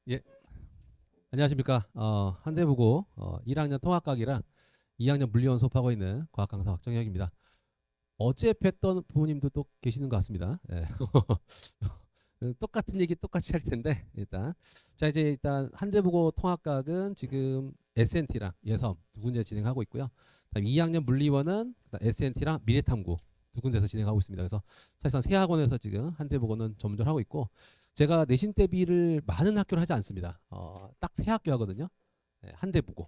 예, 안녕하십니까. 한대부고 1학년 통합과학이랑 2학년 물리원 수업하고 있는 과학 강사 박정혁입니다. 어제 뵀던 부모님도 또 계시는 것 같습니다. 예. 똑같은 얘기 똑같이 할 텐데 일단 자 이제 일단 한대부고 통합과학은 지금 SNT랑 예섬 두 군데 진행하고 있고요. 그다음 2학년 물리원은 SNT랑 미래탐구 두 군데서 진행하고 있습니다. 그래서 사실상 세 학원에서 지금 한대부고는 전문적으로 하고 있고 제가 내신 대비를 많은 학교를 하지 않습니다. 딱 세 학교 하거든요. 예, 한대부고,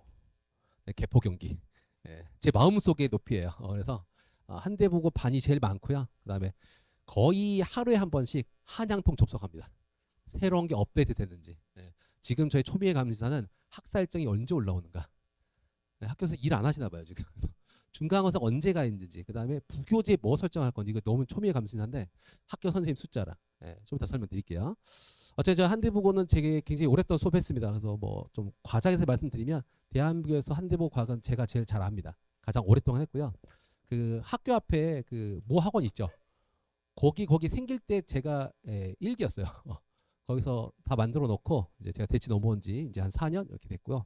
개포 경기. 예, 제 마음속의 높이에요. 그래서 한대부고 반이 제일 많고요. 그다음에 거의 하루에 한 번씩 한양통 접속합니다. 새로운 게 업데이트 됐는지. 예, 지금 저희 초미의 감시사는 학사 일정이 언제 올라오는가. 예, 학교에서 일 안 하시나 봐요 지금. 그래서 중간고사 언제 가 있는지, 그다음에 부교재 뭐 설정할 건지 이거 너무 초미의 감시사인데 학교 선생님 숫자라. 좀 이따 설명드릴게요. 어쨌든 저 한대부고는 제게 굉장히 오랫동안 수업했습니다. 그래서 뭐 좀 과장해서 말씀드리면 대한민국에서 한대부고 과학은 제가 제일 잘 압니다. 가장 오랫동안 했고요. 그 학교 앞에 그 모 학원 있죠. 거기 생길 때 제가 일기였어요. 거기서 다 만들어 놓고 이제 제가 대치 넘어온 지 이제 한 4년 이렇게 됐고요.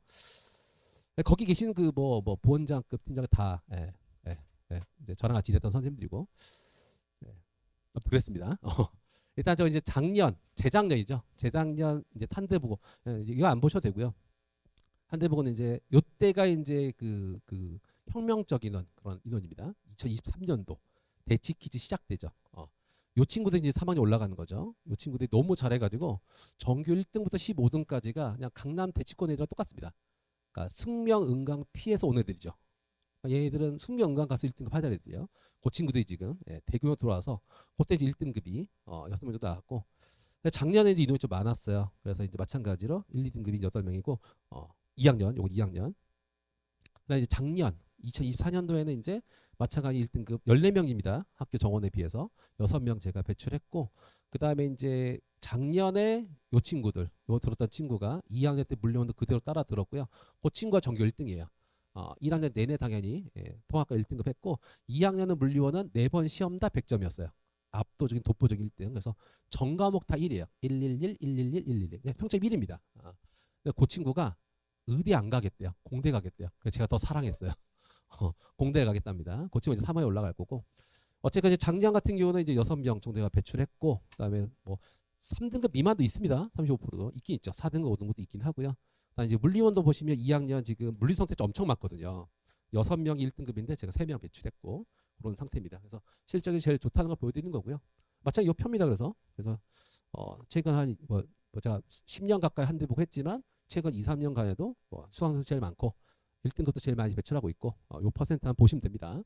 거기 계시는 그 뭐 부원장급 팀장 다 이제 저랑 같이 일했던 선생님들이고 그랬습니다. 일단 저 이제 작년, 재작년이죠. 재작년 이제 탄대보고 이거 안 보셔도 되고요. 탄대보고는 이제 요때가 이제 그 혁명적 인원 그런 인원입니다. 2023년도 대치 퀴즈 시작되죠. 요 친구들이 이제 3학년 올라가는 거죠. 요 친구들이 너무 잘해가지고 전교 1등부터 15등까지가 그냥 강남 대치권 애들랑 똑같습니다. 그러니까 승명, 은강, 피해서 온 애들이죠. 얘들은 숙명 은강 가서 1등급 하자 애들이요. 그 친구들이 지금 대규모 들어와서 그때 이제 1등급이 6명 정도 나왔고 작년에 이제 인원이 좀 많았어요. 그래서 이제 마찬가지로 1, 2등급이 8명이고 2학년, 요거 2학년. 그다음에 이제 작년 2024년도에는 이제 마찬가지 1등급 14명입니다. 학교 정원에 비해서 6명 제가 배출했고 그다음에 이제 작년에 요 친구들, 요 들었던 친구가 2학년 때 물려온도 그대로 따라 들었고요. 그 친구가 전교 1등이에요. 1학년 내내 당연히 통합과 1등급 했고 2학년은 물리원은 4번 시험 다 100점이었어요. 압도적인 독보적인 1등. 그래서 전 과목 다 1이에요. 111, 111, 111. 평점 1입니다. 그 친구가 의대 안 가겠대요. 공대 가겠대요. 그래서 제가 더 사랑했어요. 공대 가겠답니다. 그 친구 이제 3화에 올라갈 거고. 어쨌든 이제 작년 같은 경우는 이제 6명 정도가 배출했고 그다음에 뭐 3등급 미만도 있습니다. 35%도 있긴 있죠. 4등급, 5등급도 있긴 하고요. 이제 물리원도 보시면 2학년 지금 물리 선택자 엄청 많거든요. 6명이 1등급인데 제가 3명 배출했고 그런 상태입니다. 그래서 실적이 제일 좋다는 걸 보여드리는 거고요. 마찬가지 요 표입니다. 그래서 최근 한뭐 제가 10년 가까이 한대보고 했지만 최근 2, 3년간에도 뭐 수강생 제일 많고 1등급도 제일 많이 배출하고 있고 요 퍼센트 한번 보시면 됩니다.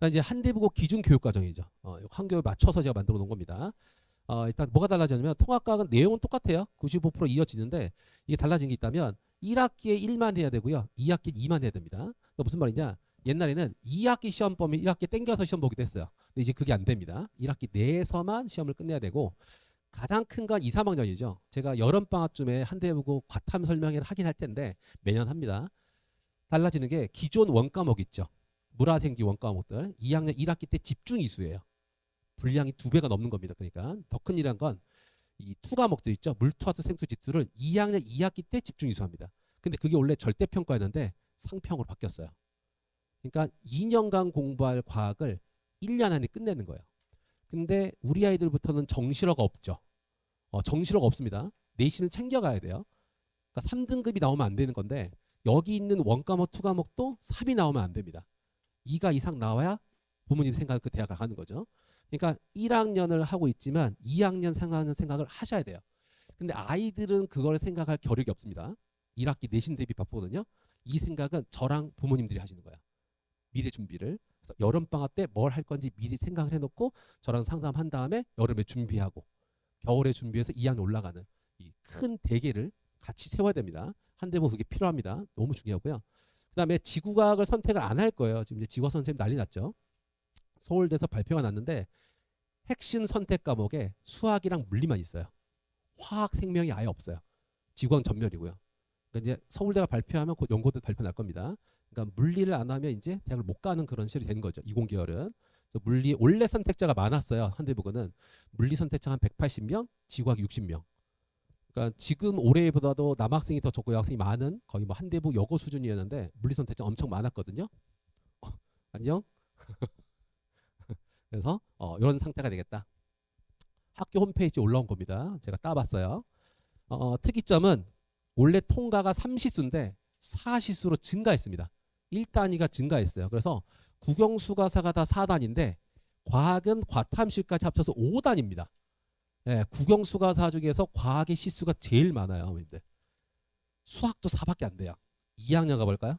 이제 한대보고 기준 교육 과정이죠. 환경을 맞춰서 제가 만들어 놓은 겁니다. 일단 뭐가 달라지냐면 통합과학은 내용은 똑같아요. 95% 이어지는데 이게 달라진 게 있다면 1학기에 1만 해야 되고요. 2학기 2만 해야 됩니다. 그러니까 무슨 말이냐? 옛날에는 2학기 시험 보면 1학기 땡겨서 시험 보기도 했어요. 근데 이제 그게 안 됩니다. 1학기 내에서만 시험을 끝내야 되고 가장 큰 건 2, 3학년이죠. 제가 여름방학쯤에 한대보고 과탐 설명회를 하긴 할 텐데 매년 합니다. 달라지는 게 기존 원과목 있죠. 물화생기 원과목들 2학년 1학기 때 집중 이수예요. 분량이 2배가 넘는 겁니다. 그러니까 더 큰 일한 건 이 투 과목들 있죠. 물투와투 생투 지투를 2학년 2학기 때 집중 이수합니다. 근데 그게 원래 절대평가였는데 상평으로 바뀌었어요. 그러니까 2년간 공부할 과학을 1년 안에 끝내는 거예요. 근데 우리 아이들부터는 정시러가 없죠. 정시러가 없습니다. 내신을 챙겨가야 돼요. 그러니까 3등급이 나오면 안 되는 건데 여기 있는 원과목, 투과목도 3이 나오면 안 됩니다. 2가 이상 나와야 부모님 생각 그 대학을 가는 거죠. 그러니까 1학년을 하고 있지만 2학년 생각하는 생각을 하셔야 돼요. 근데 아이들은 그걸 생각할 겨력이 없습니다. 1학기 내신 대비 바쁘거든요. 이 생각은 저랑 부모님들이 하시는 거야. 미래 준비를. 그래서 여름방학 때 뭘 할 건지 미리 생각을 해놓고 저랑 상담한 다음에 여름에 준비하고 겨울에 준비해서 2학년 올라가는 이 큰 대계를 같이 세워야 됩니다. 한대보 그게 필요합니다. 너무 중요하고요. 그 다음에 지구과학을 선택을 안 할 거예요. 지금 이제 지구학 선생님 난리 났죠. 서울대에서 발표가 났는데 핵심 선택 과목에 수학이랑 물리만 있어요. 화학 생명이 아예 없어요. 지구학 전멸이고요. 그러니까 이제 서울대가 발표하면 곧 연고도 발표 날 겁니다. 그러니까 물리를 안 하면 이제 대학을 못 가는 그런 시절이 된 거죠. 20계열은. 물리 원래 선택자가 많았어요. 한대부고는 물리 선택자 한 180명, 지구학 60명. 그러니까 지금 올해보다도 남학생이 더 적고 여학생이 많은 거의 뭐 한대부 여고 수준이었는데 물리선택장 엄청 많았거든요. 안녕. 그래서 이런 상태가 되겠다. 학교 홈페이지에 올라온 겁니다. 제가 따봤어요. 특이점은 원래 통과가 3시수인데 4시수로 증가했습니다. 1단위가 증가했어요. 그래서 국영수가사가 다 4단인데 과학은 과탐실까지 합쳐서 5단입니다. 네, 국영수가사 중에서 과학의 시수가 제일 많아요. 수학도 4밖에 안 돼요. 2학년 가볼까요?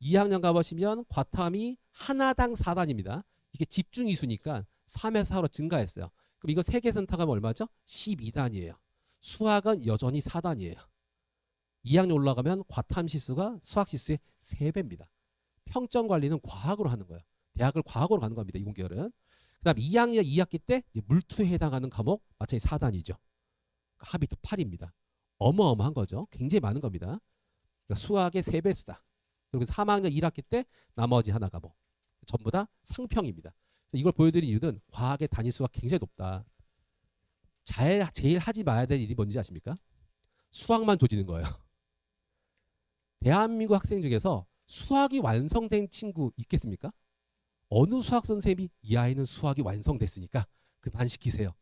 2학년 가보시면 과탐이 하나당 4단입니다. 이게 집중이수니까 3에서 4로 증가했어요. 그럼 이거 세계선택하면 얼마죠? 12단이에요. 수학은 여전히 4단이에요. 2학년 올라가면 과탐 시수가 수학 시수의 3배입니다. 평점 관리는 과학으로 하는 거예요. 대학을 과학으로 가는 겁니다. 이공계열은. 그 다음 2학년 2학기 때 물투에 해당하는 과목 마찬가지 4단이죠. 합이 또 8입니다. 어마어마한 거죠. 굉장히 많은 겁니다. 그러니까 수학의 3배수다. 그리고 3학년 1학기 때 나머지 하나 과목. 전부 다 상평입니다. 이걸 보여드린 이유는 과학의 단위수가 굉장히 높다. 제일 하지 말아야 될 일이 뭔지 아십니까? 수학만 조지는 거예요. 대한민국 학생 중에서 수학이 완성된 친구 있겠습니까? 어느 수학 선생님이 이 아이는 수학이 완성됐으니까 그만시키세요.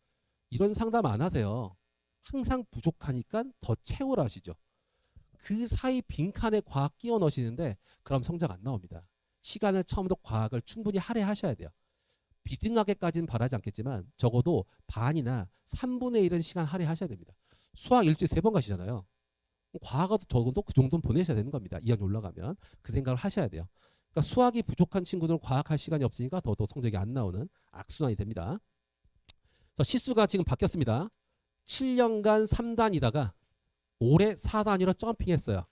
이런 상담 안 하세요. 항상 부족하니까 더 채우라 하시죠. 그 사이 빈칸에 과학 끼워 넣으시는데 그럼 성적 안 나옵니다. 시간을 처음부터 과학을 충분히 할애하셔야 돼요. 비등하게까지는 바라지 않겠지만 적어도 반이나 3분의 1은 시간 할애하셔야 됩니다. 수학 일주일에 3번 가시잖아요. 과학도 적어도 그 정도는 보내셔야 되는 겁니다. 2학년 올라가면 그 생각을 하셔야 돼요. 그러니까 수학이 부족한 친구들은 과학할 시간이 없으니까 더더욱 성적이 안 나오는 악순환이 됩니다. 시수가 지금 바뀌었습니다. 7년간 3단이다가 올해 4단위로 점핑했어요.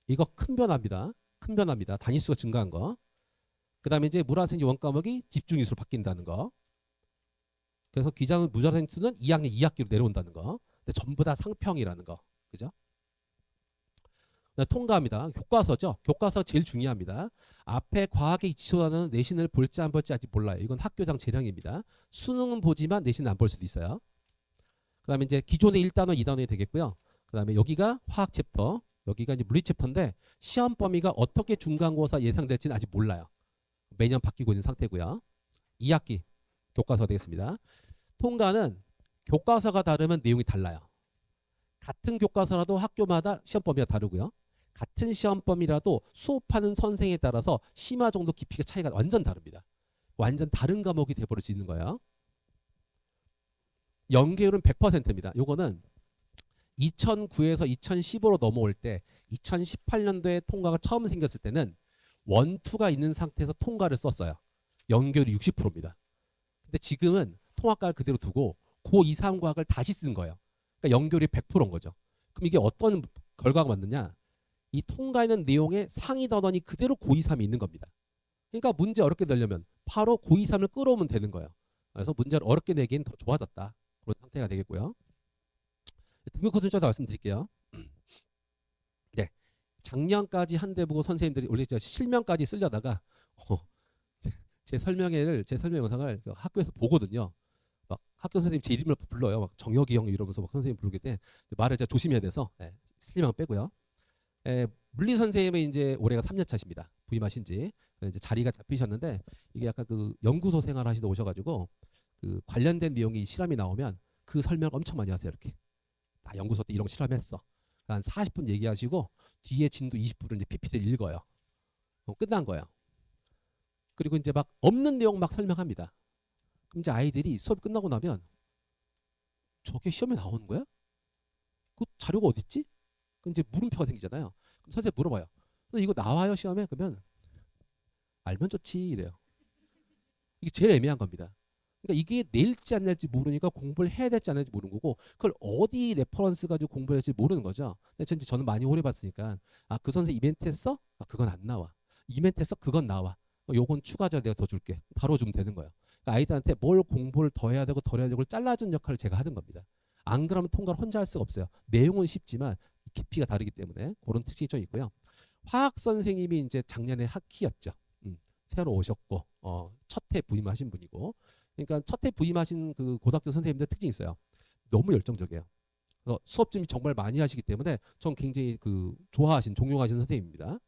이거 큰 변화입니다. 큰 변화입니다. 단위수가 증가한 거. 그 다음에 이제 물화생지 원과목이 집중이수로 바뀐다는 거. 그래서 기장 무자생수는 2학년 2학기로 내려온다는 거. 근데 전부 다 상평이라는 거. 그죠? 통과합니다. 교과서죠. 교과서 제일 중요합니다. 앞에 과학의 지소단은 내신을 볼지 안 볼지 아직 몰라요. 이건 학교장 재량입니다. 수능은 보지만 내신은 안 볼 수도 있어요. 그 다음에 이제 기존의 1단원, 2단원이 되겠고요. 그 다음에 여기가 화학 챕터, 여기가 이제 물리 챕터인데 시험 범위가 어떻게 중간고사 예상될지는 아직 몰라요. 매년 바뀌고 있는 상태고요. 2학기 교과서 되겠습니다. 통과는 교과서가 다르면 내용이 달라요. 같은 교과서라도 학교마다 시험 범위가 다르고요. 같은 시험 범위라도 수업하는 선생에 따라서 심화 정도 깊이가 차이가 완전 다릅니다. 완전 다른 과목이 돼버릴 수 있는 거예요. 연계율은 100%입니다. 요거는 2009에서 2015로 넘어올 때 2018년도에 통과가 처음 생겼을 때는 원투가 있는 상태에서 통과를 썼어요. 연계율이 60%입니다. 근데 지금은 통합과를 그대로 두고 고2, 3과학을 다시 쓴 거예요. 그러니까 연결이 100%인 거죠. 그럼 이게 어떤 결과가 맞느냐? 이 통과하는 내용의 상위 단원이 그대로 고2, 3이 있는 겁니다. 그러니까 문제 어렵게 내려면 바로 고2, 3을 끌어오면 되는 거예요. 그래서 문제를 어렵게 내기엔 더 좋아졌다. 그런 상태가 되겠고요. 등급 코스는 좀 더 말씀드릴게요. 네, 작년까지 한대보고 선생님들이 원래 제가 실명까지 쓰려다가 제 설명 영상을 학교에서 보거든요. 막 학교 선생님 제 이름을 불러요. 막 정혁이 형 이러면서 막 선생님 부르게 돼. 말을 제가 조심해야 돼서 실명 빼고요. 물리 선생님은 이제 올해가 3년 차십니다. 부임하신 지 이제 자리가 잡히셨는데 이게 약간 그 연구소 생활 하시다 오셔가지고 그 관련된 내용이 실험이 나오면 그 설명을 엄청 많이 하세요. 이렇게 나 연구소 때 이런 거 실험했어. 한 40분 얘기하시고 뒤에 진도 20분을 이제 PPT를 읽어요. 끝난 거예요. 그리고 이제 막 없는 내용 막 설명합니다. 그럼 이제 아이들이 수업 끝나고 나면 저게 시험에 나오는 거야? 그 자료가 어디 있지? 그럼 이제 물음표가 생기잖아요. 그럼 선생님 물어봐요. 이거 나와요 시험에? 그러면 알면 좋지 이래요. 이게 제일 애매한 겁니다. 그러니까 이게 낼지 안 낼지 모르니까 공부를 해야 될지 안 될지 모르는 거고 그걸 어디 레퍼런스 가지고 공부를 할지 모르는 거죠. 근데 저는 많이 오래 봤으니까 그 선생 이벤트 했어? 그건 안 나와. 이벤트 했어? 그건 나와. 요건 추가적으로 내가 더 줄게. 다뤄주면 되는 거예요. 그러니까 아이들한테 뭘 공부를 더 해야 되고 덜 해야 되고 잘라준 역할을 제가 하는 겁니다. 안 그러면 통과를 혼자 할 수가 없어요. 내용은 쉽지만 깊이가 다르기 때문에 그런 특징이 좀 있고요. 화학 선생님이 이제 작년에 학기였죠. 새로 오셨고 첫 해 부임하신 분이고 그러니까 첫 해 부임하신 그 고등학교 선생님들 특징이 있어요. 너무 열정적이에요. 그래서 수업 준비 정말 많이 하시기 때문에 전 굉장히 그 좋아하신 존경하시는 선생님입니다.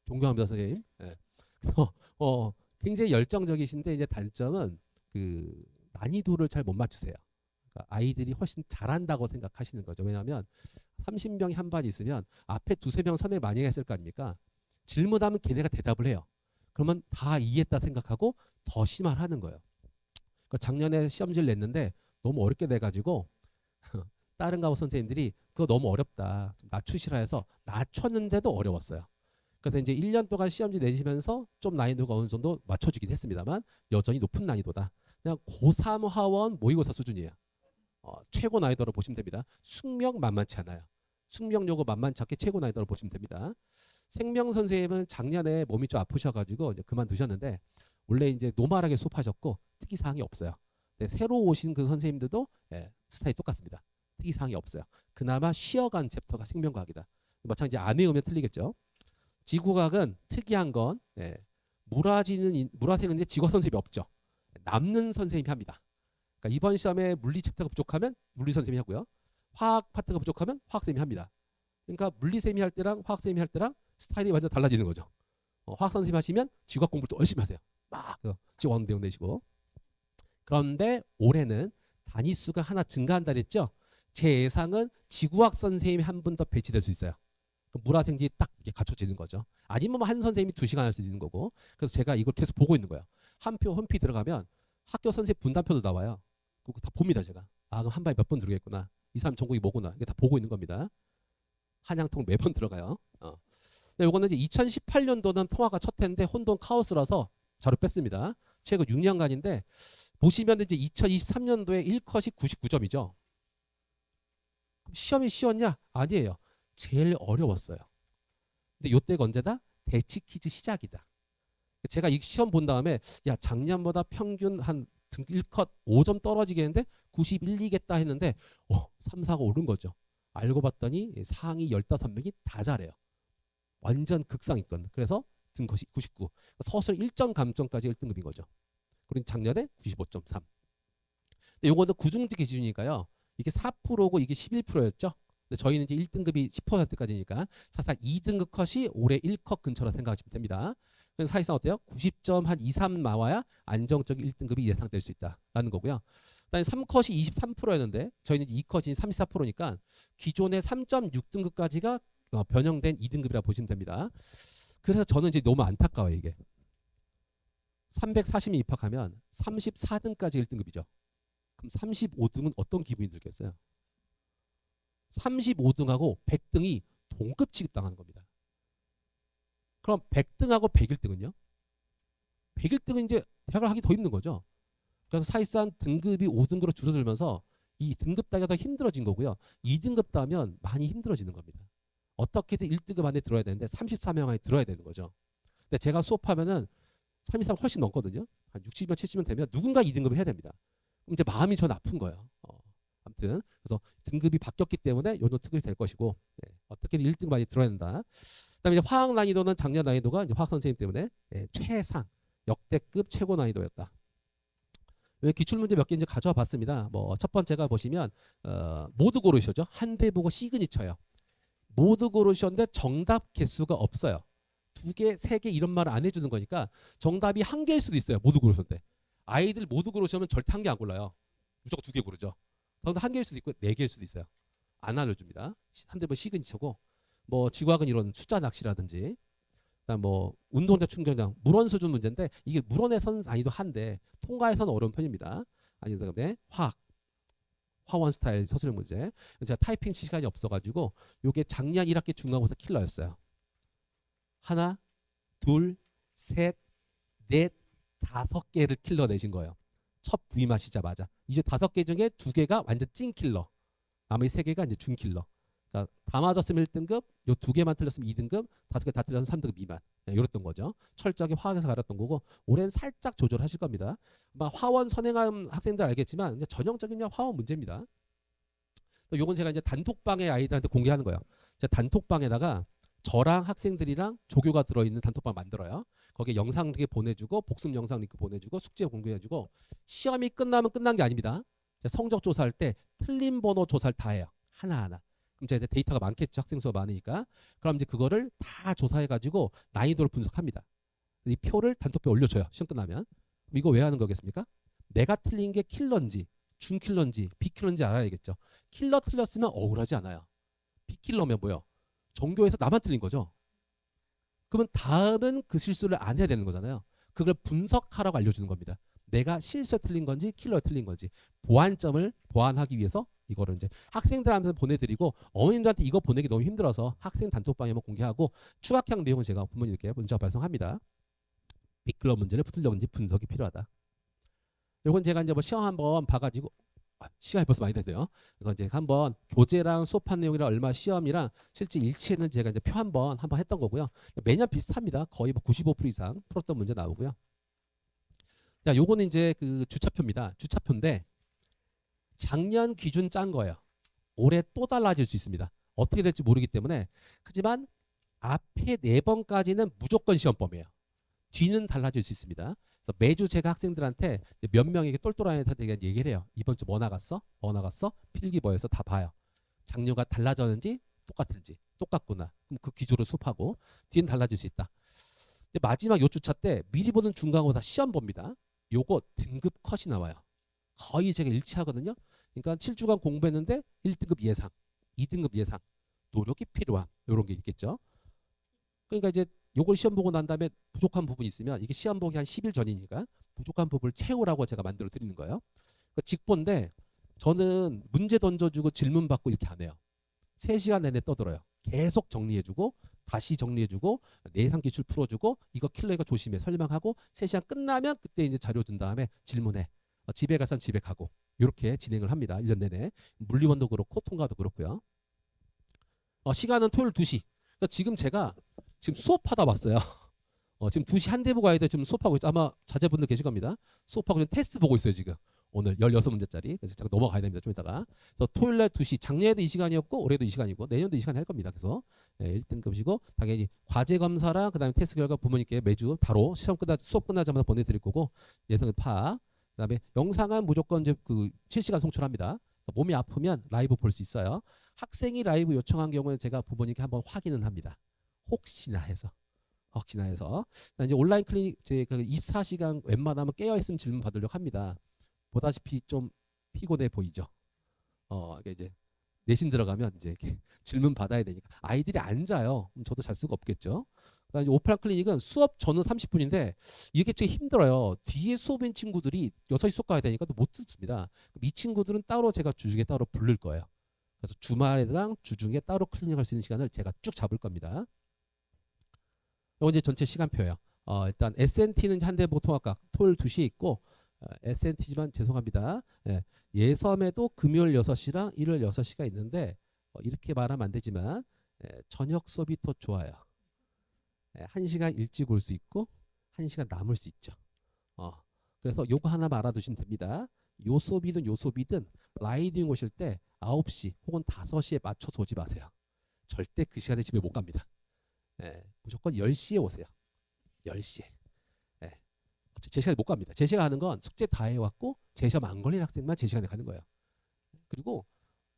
존경합니다 선생님. 예. 그래서 굉장히 열정적이신데 이제 단점은 그 난이도를 잘 못 맞추세요. 그러니까 아이들이 훨씬 잘한다고 생각하시는 거죠. 왜냐하면 30명이 한 반이 있으면 앞에 두세 명 선회 많이 했을 거 아닙니까? 질문하면 걔네가 대답을 해요. 그러면 다 이해했다 생각하고 더 심화하는 거예요. 그러니까 작년에 시험지를 냈는데 너무 어렵게 내가지고 다른 과목 선생님들이 그거 너무 어렵다 좀 낮추시라 해서 낮췄는데도 어려웠어요. 그래서 이제 1년 동안 시험지 내시면서 좀 난이도가 어느 정도 맞춰지긴 했습니다만 여전히 높은 난이도다. 그냥 고3 하원 모의고사 수준이에요. 최고 난이도로 보시면 됩니다. 숙명 만만치 않아요. 숙명 요거 만만치 않게 최고 난이도로 보시면 됩니다. 생명 선생님은 작년에 몸이 좀 아프셔가지고 이제 그만두셨는데 원래 이제 노멀하게 수업하셨고 특이사항이 없어요. 네, 새로 오신 그 선생님들도 스타일이 똑같습니다. 특이사항이 없어요. 그나마 쉬어간 챕터가 생명과학이다. 마찬가지 안 외우면 틀리겠죠. 지구과학은 특이한 건 물화생은 이제 지구 선생님이 없죠. 남는 선생님이 합니다. 그러니까 이번 시험에 물리 챕터가 부족하면 물리 선생님이 하고요. 화학 파트가 부족하면 화학 선생님이 합니다. 그러니까 물리 선생님이 할 때랑 화학 선생님이 할 때랑 스타일이 완전 달라지는 거죠. 화학 선생님 하시면 지구학 공부를 또 열심히 하세요. 막 지구학 내용 내시고. 그런데 올해는 단위수가 하나 증가한다 그랬죠. 제 예상은 지구학 선생님이 한 분 더 배치될 수 있어요. 물화생지 딱 이렇게 갖춰지는 거죠. 아니면 한 선생님이 2시간 할 수 있는 거고. 그래서 제가 이걸 계속 보고 있는 거예요. 한 표 홈피 들어가면 학교 선생님 분단표도 나와요. 그거 다 봅니다 제가. 아 그럼 한 반에 몇 번 들어오겠구나. 이 사람 전공이 뭐구나. 이게 다 보고 있는 겁니다. 한양통 매번 들어가요. 요거는 이제 2018년도는 통화가 첫 해인데 혼돈 카오스라서 자료 뺐습니다. 최근 6년간인데 보시면 이제 2023년도에 1컷이 99점이죠. 그럼 시험이 쉬웠냐? 아니에요. 제일 어려웠어요. 근데 요때가 언제다? 대치 퀴즈 시작이다. 제가 이 시험 본 다음에 야 작년보다 평균 한 1컷 5점 떨어지겠는데 91, 2겠다 했는데 3, 4가 오른 거죠. 알고 봤더니 상위 15명이 다 잘해요. 완전 극상위권. 그래서 등컷이 99. 서술 1점 감점까지 1등급인 거죠. 그리고 작년에 95.3. 근데 요거는 구중지 기준이니까요. 이게 4%고 이게 11%였죠. 근데 저희는 이제 1등급이 10%까지니까 사실상 2등급 컷이 올해 1컷 근처라 생각하시면 됩니다. 그래서 사실상 어때요? 90점 한 2, 3 나와야 안정적인 1등급이 예상될 수 있다라는 거고요. 그다음에 3컷이 23%였는데 저희는 2컷이 34%니까 기존의 3.6등급까지가 변형된 2등급이라 보시면 됩니다. 그래서 저는 이제 너무 안타까워요 이게. 340명 입학하면 34등까지 1등급이죠. 그럼 35등은 어떤 기분이 들겠어요? 35등하고 100등이 동급 취급당하는 겁니다. 그럼 100등하고 101등은요? 101등은 이제 대학을 하기 더 힘든 거죠. 그래서 사실상 등급이 5등급으로 줄어들면서 이 등급 따기가 더 힘들어진 거고요. 2등급 따면 많이 힘들어지는 겁니다. 어떻게든 1등급 안에 들어야 되는데 34명 안에 들어야 되는 거죠. 근데 제가 수업하면은 33 훨씬 넘거든요. 한 60명, 70명 되면 누군가 2등급을 해야 됩니다. 그럼 이제 마음이 전 아픈 거예요. 아무튼 그래서 등급이 바뀌었기 때문에 요런 특급이 될 것이고 어떻게든 1등 많이 들어야 된다. 그다음에 이제 화학 난이도는 작년 난이도가 이제 화학 선생님 때문에 최상 역대급 최고 난이도였다. 기출 문제 몇 개 이제 가져와 봤습니다. 뭐 첫 번째가 보시면 모두 고르셔죠. 한 대 보고 시그니처예요. 모두 고르셨는데 정답 개수가 없어요. 2개, 3개 이런 말을 안 해주는 거니까 정답이 1개일 수도 있어요. 모두 고르셨는데 아이들 모두 고르시면 절대 1개 안 골라요. 무조건 2개 고르죠. 정답 1개일 수도 있고 4개일 수도 있어요. 안 알려줍니다. 한 대 보고 시그니처고 뭐 지구학은 이런 숫자 낚시라든지 그다음 뭐 운동자 충격량 물원 수준 문제인데 이게 물원에서는 난이도 한데 통과에서는 어려운 편입니다. 아니 그다음에 화원 스타일 서술 문제. 제가 타이핑 시간이 없어가지고 이게 작년 1학기 중간고사 킬러였어요. 하나, 둘, 셋, 넷, 5개를 킬러 내신 거예요. 첫 부임하시자마자 이제 5개 중에 2개가 완전 찐 킬러. 나머지 3개가 이제 준 킬러. 그러니까 다 맞았으면 1등급, 요 2개만 틀렸으면 2등급, 5개 다 틀렸으면 3등급 미만. 이랬던 거죠. 철저하게 화학에서 가렸던 거고 올해는 살짝 조절하실 겁니다. 아마 화원 선행한 학생들 알겠지만 전형적인 화원 문제입니다. 요건 제가 이제 단톡방에 아이들한테 공개하는 거예요. 제가 단톡방에다가 저랑 학생들이랑 조교가 들어있는 단톡방 만들어요. 거기에 영상 링크 보내주고 복습 영상 링크 보내주고 숙제 공개해주고 시험이 끝나면 끝난 게 아닙니다. 성적 조사할 때 틀린 번호 조사를 다 해요. 하나하나. 그럼 이제 데이터가 많겠죠. 학생 수가 많으니까. 그럼 이제 그거를 다 조사해가지고 난이도를 분석합니다. 이 표를 단톡방에 올려줘요. 시험 끝나면. 이거 왜 하는 거겠습니까? 내가 틀린 게 킬러인지 준킬러인지 비킬러인지 알아야겠죠. 킬러 틀렸으면 억울하지 않아요. 비킬러면 뭐요? 전교에서 나만 틀린 거죠. 그러면 다음은 그 실수를 안 해야 되는 거잖아요. 그걸 분석하라고 알려주는 겁니다. 내가 실수에 틀린 건지 킬러에 틀린 건지 보완점을 보완하기 위해서 이거를 이제 학생들한테 보내드리고 어머님들한테 이거 보내기 너무 힘들어서 학생 단톡방에만 공개하고 추가형 내용은 제가 부모님께 문자 발송합니다. 비킬러 문제를 풀려는지 분석이 필요하다. 이건 제가 이제 뭐 시험 한번 봐가지고 시간이 벌써 많이 됐네요. 그래서 이제 한번 교재랑 수업한 내용이랑 얼마 시험이랑 실제 일치했는지 제가 이제 표 한번 했던 거고요. 매년 비슷합니다. 거의 뭐 95% 이상 풀었던 문제 나오고요. 자, 요거는 이제 그 주차표입니다. 주차표인데 작년 기준 짠 거예요. 올해 또 달라질 수 있습니다. 어떻게 될지 모르기 때문에 하지만 앞에 4번까지는 무조건 시험범이에요. 뒤는 달라질 수 있습니다. 그래서 매주 제가 학생들한테 몇 명에게 똘똘한 애들한테 얘기를 해요. 이번 주 뭐 나갔어? 뭐 나갔어? 필기버에서 다 봐요. 작년과 달라졌는지 똑같은지 똑같구나. 그럼 그 기조로 수업하고 뒤는 달라질 수 있다. 마지막 요 주차 때 미리 보는 중간고사 시험 봅니다. 요거 등급 컷이 나와요. 거의 제가 일치하거든요. 그러니까 7주간 공부했는데 1등급 예상, 2등급 예상, 노력이 필요한 이런 게 있겠죠. 그러니까 이제 요걸 시험 보고 난 다음에 부족한 부분이 있으면 이게 시험 보기 한 10일 전이니까 부족한 부분을 채우라고 제가 만들어 드리는 거예요. 그러니까 직보인데 저는 문제 던져주고 질문 받고 이렇게 안 해요. 3시간 내내 떠들어요. 계속 정리해주고 다시 정리해주고 내상 기출 풀어주고 이거 킬러 이거 조심해 설명하고 3시간 끝나면 그때 이제 자료 준 다음에 질문해. 집에 가선 집에 가고 이렇게 진행을 합니다. 1년 내내. 물리원도 그렇고 통과도 그렇고요. 시간은 토요일 2시. 그러니까 지금 제가 지금 수업하다 왔어요. 지금 2시 한대부 가야 돼. 지금 수업하고 있죠. 아마 자제분들 계실 겁니다. 수업하고 지금 테스트 보고 있어요. 지금. 오늘 16문제짜리. 그래서 잠깐 넘어가야 됩니다. 좀 이따가. 그래서 토요일 날 2시. 작년에도 이 시간이었고 올해도 이 시간이고 내년도 이 시간에 할 겁니다. 그래서 1등급이시고 당연히 과제 검사랑 그다음에 테스트 결과 부모님께 매주 바로 수업 끝나자마자 보내드릴 거고 예상 파악. 그다음에 영상은 무조건 이제 그 실시간 송출합니다. 몸이 아프면 라이브 볼 수 있어요. 학생이 라이브 요청한 경우에 제가 부모님께 한번 확인은 합니다. 혹시나 해서. 이제 온라인 클리닉 제 24시간 웬만하면 깨어 있으면 질문 받으려고 합니다. 보다시피 좀 피곤해 보이죠. 이게 이제 내신 들어가면 이제 이렇게 질문 받아야 되니까 아이들이 안 자요. 저도 잘 수가 없겠죠. 그다음에 이제 오프라인 클리닉은 수업 전후 30분인데 이게 좀 힘들어요. 뒤에 수업인 친구들이 6시 수업 가야 되니까 또 못 듣습니다. 이 친구들은 따로 제가 주중에 따로 부를 거예요. 그래서 주말이랑 주중에 따로 클리닉 할 수 있는 시간을 제가 쭉 잡을 겁니다. 이건 이제 전체 시간표예요. 일단 SNT는 한대보 통합각 토요일 2시에 있고 SNT지만 죄송합니다. 예섬에도 금요일 6시랑 일요일 6시가 있는데 이렇게 말하면 안 되지만 저녁 수업이 더 좋아요. 1시간 일찍 올 수 있고 1시간 남을 수 있죠. 그래서 요거 하나만 알아두시면 됩니다. 요 수업이든 라이딩 오실 때 9시 혹은 5시에 맞춰서 오지 마세요. 절대 그 시간에 집에 못 갑니다. 무조건 10시에 오세요. 10시에. 제 시간에 못 갑니다. 제 시간 하는 건 숙제 다 해왔고 제 시험 안 걸린 학생만 제 시간에 가는 거예요. 그리고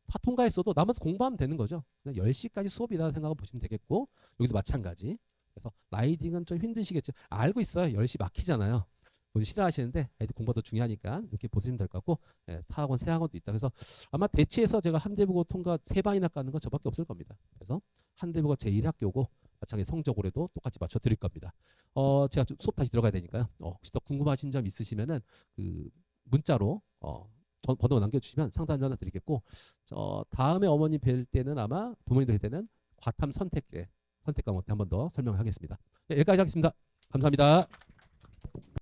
다 통과했어도 남아서 공부하면 되는 거죠. 그냥 10시까지 수업이다 생각하고 보시면 되겠고 여기도 마찬가지. 그래서 라이딩은 좀 힘드시겠죠. 알고 있어요. 10시 막히잖아요. 본인 싫어하시는데 애들 공부가 더 중요하니까 이렇게 보시면 될 것 같고 4학원, 3학원도 있다. 그래서 아마 대치해서 제가 한대부고 통과 3반이나 까는 건 저밖에 없을 겁니다. 그래서 한대부가 제1학교고 마찬가지 성적으로도 똑같이 맞춰 드릴 겁니다. 제가 좀 수업 다시 들어가야 되니까요. 혹시 더 궁금하신 점 있으시면은 그 문자로 번호 남겨주시면 상담 전화 드리겠고 다음에 어머님 뵐 때는 아마 부모님들 뵐 때는 과탐 선택 과목 때 한 번 더 설명하겠습니다. 여기까지 하겠습니다. 감사합니다.